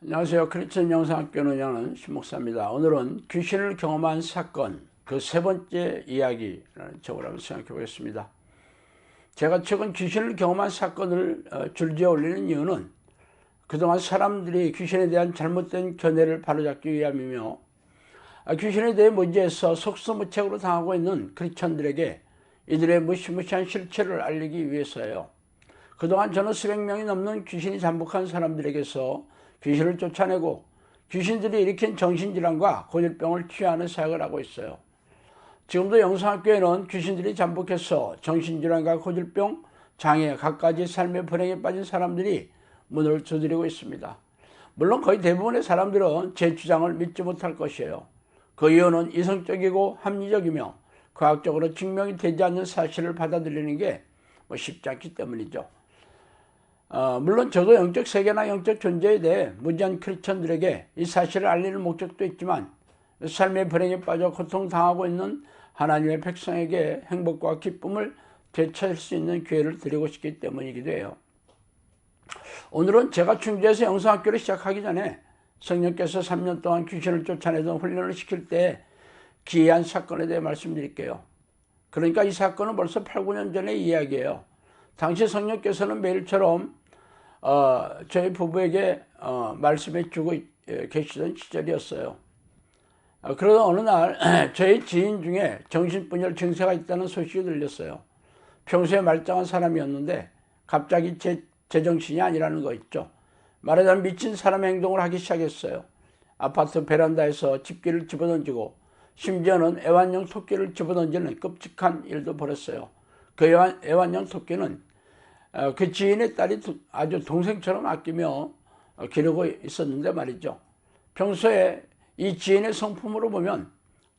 안녕하세요. 크리스천 영상학교 운영하는 신목사입니다. 오늘은 귀신을 경험한 사건 그 세 번째 이야기라는 제목으로 한번 생각해 보겠습니다. 제가 최근 귀신을 경험한 사건을 줄지어 올리는 이유는 그동안 사람들이 귀신에 대한 잘못된 견해를 바로잡기 위함이며 귀신에 대해 문제에서 속수무책으로 당하고 있는 크리스천들에게 이들의 무시무시한 실체를 알리기 위해서예요. 그동안 저는 수백 명이 넘는 귀신이 잠복한 사람들에게서 귀신을 쫓아내고 귀신들이 일으킨 정신질환과 고질병을 치유하는 사역을 하고 있어요. 지금도 영상학교에는 귀신들이 잠복해서 정신질환과 고질병, 장애, 갖가지 삶의 불행에 빠진 사람들이 문을 두드리고 있습니다. 물론 거의 대부분의 사람들은 제 주장을 믿지 못할 것이에요. 그 이유는 이성적이고 합리적이며 과학적으로 증명이 되지 않는 사실을 받아들이는 게 쉽지 않기 때문이죠. 물론 저도 영적 세계나 영적 존재에 대해 무지한 크리스천들에게 이 사실을 알리는 목적도 있지만 삶의 불행에 빠져 고통당하고 있는 하나님의 백성에게 행복과 기쁨을 되찾을 수 있는 기회를 드리고 싶기 때문이기도 해요. 오늘은 제가 충주에서 영성학교를 시작하기 전에 성령께서 3년 동안 귀신을 쫓아내던 훈련을 시킬 때 기이한 사건에 대해 말씀드릴게요. 그러니까 이 사건은 벌써 8, 9년 전의 이야기예요. 당시 성령께서는 매일처럼 저희 부부에게 말씀해 주고 계시던 시절이었어요. 그러던 어느 날 저희 지인 중에 정신분열 증세가 있다는 소식이 들렸어요. 평소에 말짱한 사람이었는데 갑자기 제정신이 아니라는 거 있죠. 말하자면 미친 사람의 행동을 하기 시작했어요. 아파트 베란다에서 집기를 집어던지고 심지어는 애완용 토끼를 집어던지는 끔찍한 일도 벌였어요. 그 애완용 토끼는 그 지인의 딸이 아주 동생처럼 아끼며 기르고 있었는데 말이죠. 평소에 이 지인의 성품으로 보면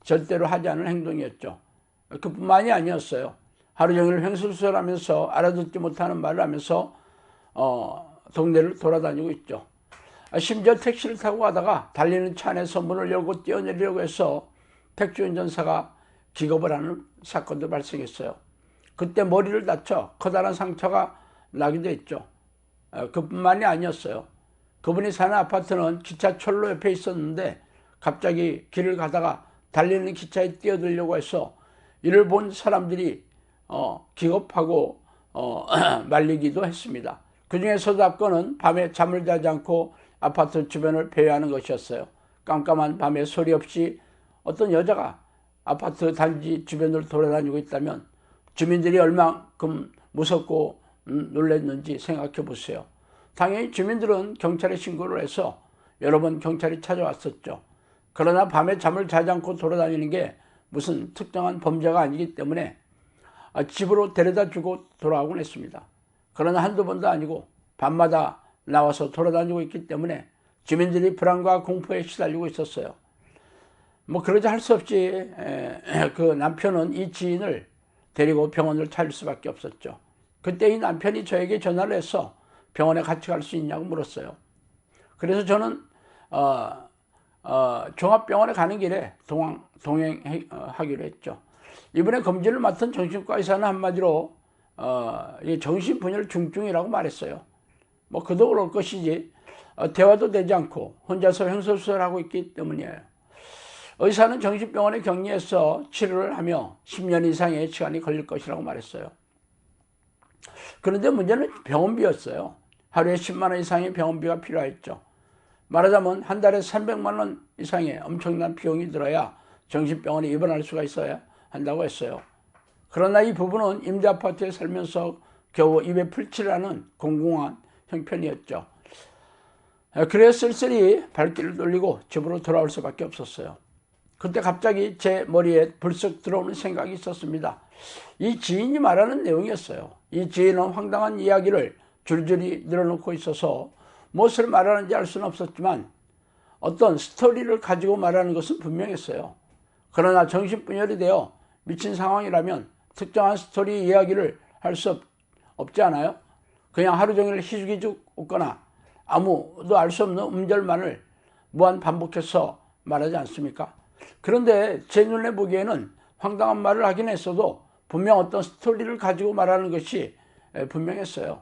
절대로 하지 않을 행동이었죠. 그뿐만이 아니었어요. 하루 종일 횡설수설하면서 알아듣지 못하는 말을 하면서 동네를 돌아다니고 있죠. 심지어 택시를 타고 가다가 달리는 차 안에서 문을 열고 뛰어내리려고 해서 택시 운전사가 기겁을 하는 사건도 발생했어요. 그때 머리를 다쳐 커다란 상처가 나기도 했죠. 그뿐만이 아니었어요. 그분이 사는 아파트는 기차철로 옆에 있었는데 갑자기 길을 가다가 달리는 기차에 뛰어들려고 해서 이를 본 사람들이 기겁하고 말리기도 했습니다. 그 중에서도 앞건은 밤에 잠을 자지 않고 아파트 주변을 배회하는 것이었어요. 깜깜한 밤에 소리 없이 어떤 여자가 아파트 단지 주변을 돌아다니고 있다면 주민들이 얼마큼 무섭고 놀랐는지 생각해 보세요. 당연히 주민들은 경찰에 신고를 해서 여러 번 경찰이 찾아왔었죠. 그러나 밤에 잠을 자지 않고 돌아다니는 게 무슨 특정한 범죄가 아니기 때문에 집으로 데려다 주고 돌아오곤 했습니다. 그러나 한두 번도 아니고 밤마다 나와서 돌아다니고 있기 때문에 주민들이 불안과 공포에 시달리고 있었어요. 그러자 할 수 없이 그 남편은 이 지인을 데리고 병원을 찾을 수밖에 없었죠. 그때 이 남편이 저에게 전화를 해서 병원에 같이 갈 수 있냐고 물었어요. 그래서 저는 종합병원에 가는 길에 동행하기로 했죠. 이번에 검진을 맡은 정신과 의사는 한마디로 정신분열 중증이라고 말했어요. 그도 그럴 것이지 대화도 되지 않고 혼자서 횡설수설하고 있기 때문이에요. 의사는 정신병원에 격리해서 치료를 하며 10년 이상의 시간이 걸릴 것이라고 말했어요. 그런데 문제는 병원비였어요. 하루에 10만 원 이상의 병원비가 필요했죠. 말하자면 한 달에 300만 원 이상의 엄청난 비용이 들어야 정신병원에 입원할 수가 있어야 한다고 했어요. 그러나 이 부부는 임대아파트에 살면서 겨우 입에 풀칠하는 공공한 형편이었죠. 그래서 쓸쓸히 발길을 돌리고 집으로 돌아올 수밖에 없었어요. 그때 갑자기 제 머리에 불쑥 들어오는 생각이 있었습니다. 이 지인이 말하는 내용이었어요. 이 지인은 황당한 이야기를 줄줄이 늘어놓고 있어서 무엇을 말하는지 알 수는 없었지만 어떤 스토리를 가지고 말하는 것은 분명했어요. 그러나 정신분열이 되어 미친 상황이라면 특정한 스토리 이야기를 할 수 없지 않아요? 그냥 하루 종일 희죽희죽 웃거나 아무도 알 수 없는 음절만을 무한 반복해서 말하지 않습니까? 그런데 제 눈에 보기에는 황당한 말을 하긴 했어도 분명 어떤 스토리를 가지고 말하는 것이 분명했어요.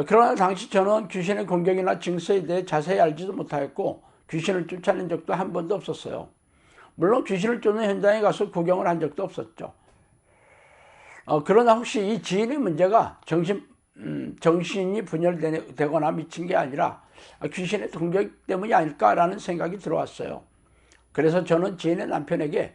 그러나 당시 저는 귀신의 공격이나 증세에 대해 자세히 알지도 못하였고 귀신을 쫓아낸 적도 한 번도 없었어요. 물론 귀신을 쫓는 현장에 가서 구경을 한 적도 없었죠. 그러나 혹시 이 지인의 문제가 정신이 분열되거나 미친 게 아니라 귀신의 공격 때문이 아닐까라는 생각이 들어왔어요. 그래서 저는 지인의 남편에게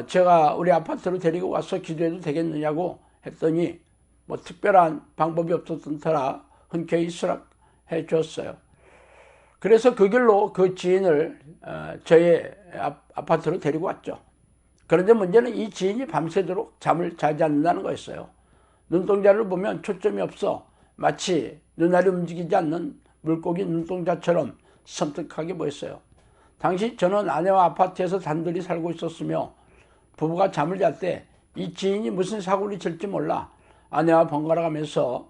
제가 우리 아파트로 데리고 와서 기도해도 되겠느냐고 했더니 뭐 특별한 방법이 없었던 터라 흔쾌히 수락해 주었어요. 그래서 그 길로 그 지인을 저의 아파트로 데리고 왔죠. 그런데 문제는 이 지인이 밤새도록 잠을 자지 않는다는 거였어요. 눈동자를 보면 초점이 없어 마치 눈알이 움직이지 않는 물고기 눈동자처럼 섬뜩하게 보였어요. 당시 저는 아내와 아파트에서 단둘이 살고 있었으며 부부가 잠을 잘 때 이 지인이 무슨 사고를 칠지 몰라 아내와 번갈아 가면서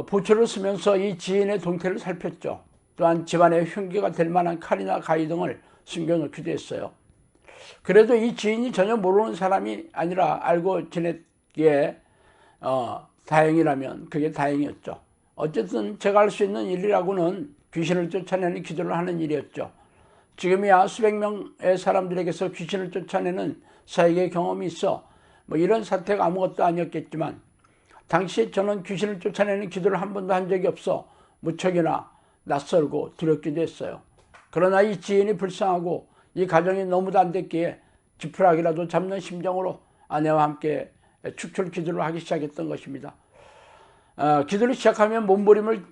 부추를 쓰면서 이 지인의 동태를 살폈죠. 또한 집안에 흉기가 될 만한 칼이나 가위 등을 숨겨놓기도 했어요. 그래도 이 지인이 전혀 모르는 사람이 아니라 알고 지냈기에 다행이라면 그게 다행이었죠. 어쨌든 제가 할 수 있는 일이라고는 귀신을 쫓아내는 기도를 하는 일이었죠. 지금이야 수백 명의 사람들에게서 귀신을 쫓아내는 사역의 경험이 있어 뭐 이런 사태가 아무것도 아니었겠지만 당시에 저는 귀신을 쫓아내는 기도를 한 번도 한 적이 없어 무척이나 낯설고 두렵기도 했어요. 그러나 이 지인이 불쌍하고 이 가정이 너무도 안 됐기에 지푸라기라도 잡는 심정으로 아내와 함께 축출 기도를 하기 시작했던 것입니다. 기도를 시작하면 몸부림을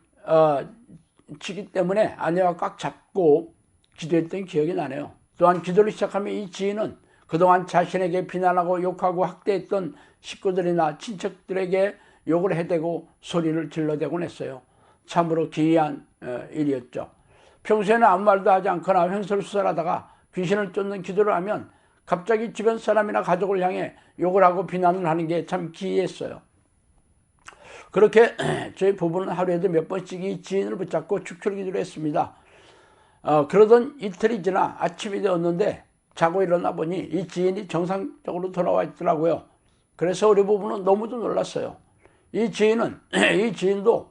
치기 때문에 아내와 꽉 잡고 기도했던 기억이 나네요. 또한 기도를 시작하면 이 지인은 그동안 자신에게 비난하고 욕하고 학대했던 식구들이나 친척들에게 욕을 해대고 소리를 질러대곤 했어요. 참으로 기이한 일이었죠. 평소에는 아무 말도 하지 않거나 횡설수설하다가 귀신을 쫓는 기도를 하면 갑자기 주변 사람이나 가족을 향해 욕을 하고 비난을 하는 게 참 기이했어요. 그렇게 저희 부부는 하루에도 몇 번씩 이 지인을 붙잡고 축출 기도를 했습니다. 그러던 이틀이 지나 아침이 되었는데 자고 일어나 보니 이 지인이 정상적으로 돌아와 있더라고요. 그래서 우리 부부는 너무도 놀랐어요. 이 지인도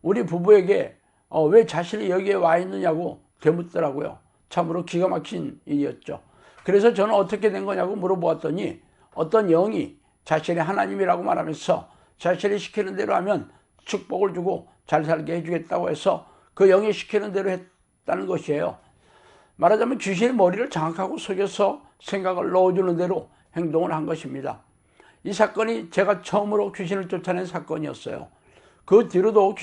우리 부부에게 왜 자신이 여기에 와 있느냐고 되묻더라고요. 참으로 기가 막힌 일이었죠. 그래서 저는 어떻게 된 거냐고 물어보았더니 어떤 영이 자신의 하나님이라고 말하면서 자신이 시키는 대로 하면 축복을 주고 잘 살게 해주겠다고 해서 그 영이 시키는 대로 했다는 것이에요. 말하자면 귀신이 머리를 장악하고 속여서 생각을 넣어주는 대로 행동을 한 것입니다. 이 사건이 제가 처음으로 귀신을 쫓아낸 사건이었어요. 그 뒤로도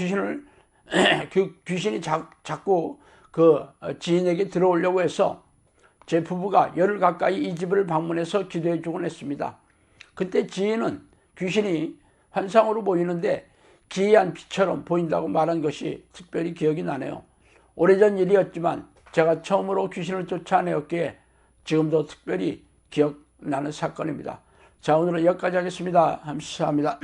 귀신이 자꾸 그 지인에게 들어오려고 해서 제 부부가 열흘 가까이 이 집을 방문해서 기도해 주곤 했습니다. 그때 지인은 귀신이 환상으로 보이는데 기이한 빛처럼 보인다고 말한 것이 특별히 기억이 나네요. 오래전 일이었지만 제가 처음으로 귀신을 쫓아내었기에 지금도 특별히 기억나는 사건입니다. 자, 오늘은 여기까지 하겠습니다. 감사합니다.